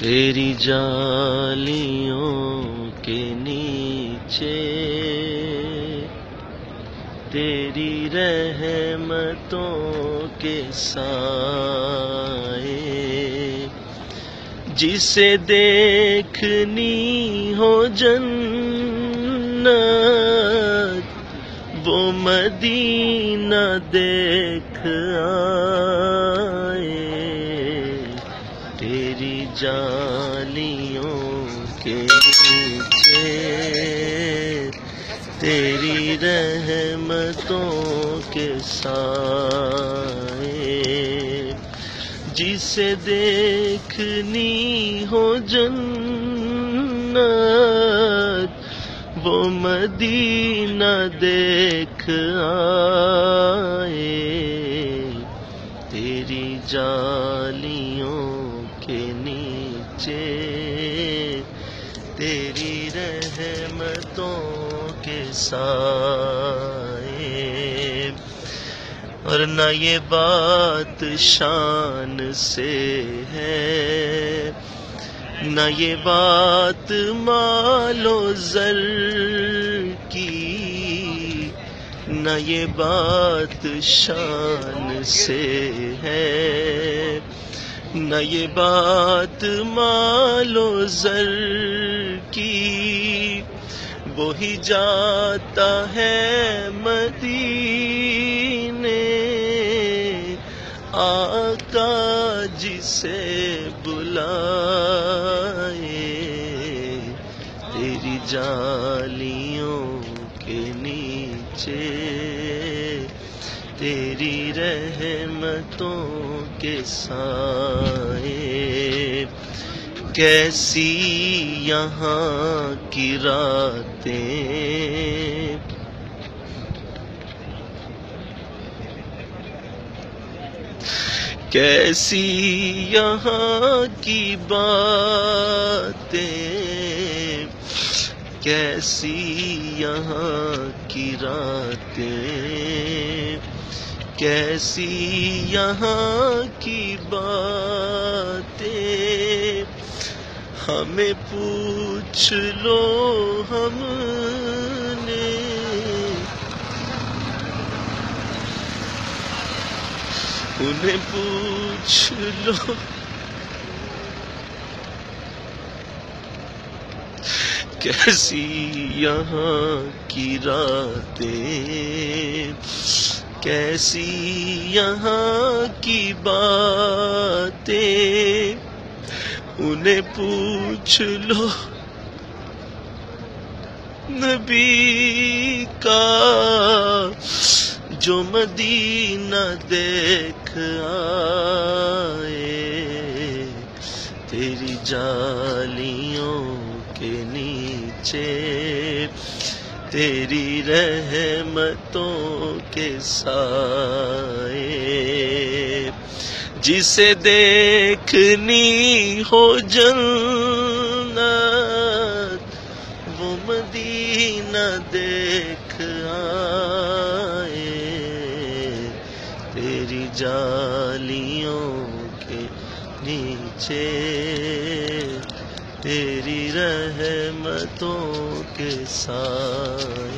تیری جالیوں کے نیچے تیری رحمتوں کے سائے، جسے دیکھنی ہو جنت وہ مدینہ دیکھ آئے۔ تیری جالیوں کے نیچے تیری رحمتوں کے سائے، جسے دیکھنی ہو جنت وہ مدینہ دیکھ آئے۔ تیری جالیوں کے نیچے تیری رحمتوں کے سائے، اور نہ یہ بات شان سے ہے، نہ یہ بات مال و زر کی، نہ یہ بات شان سے ہے، نہ یہ بات مال و زر کی، وہی جاتا ہے مدینے آقا جسے بلائے۔ تیری جالیوں کے نیچے تیری رحمتوں کے سائے، کیسی یہاں کی راتیں، کیسی یہاں کی باتیں، کیسی یہاں کی راتیں، کیسی یہاں کی باتیں، ہمیں پوچھ لو ہم نے، انہیں پوچھ لو کیسی یہاں کی راتیں، کیسی یہاں کی باتیں، انہیں پوچھ لو نبی کا جو مدینہ دیکھ آئے۔ تیری جالیوں کے نیچے تیری رحمتوں کے سائے، جسے دیکھنی ہو جنت وہ مدینہ دیکھ آئے۔ تیری جالیوں کے نیچے تیری رحمتوں کے سائے۔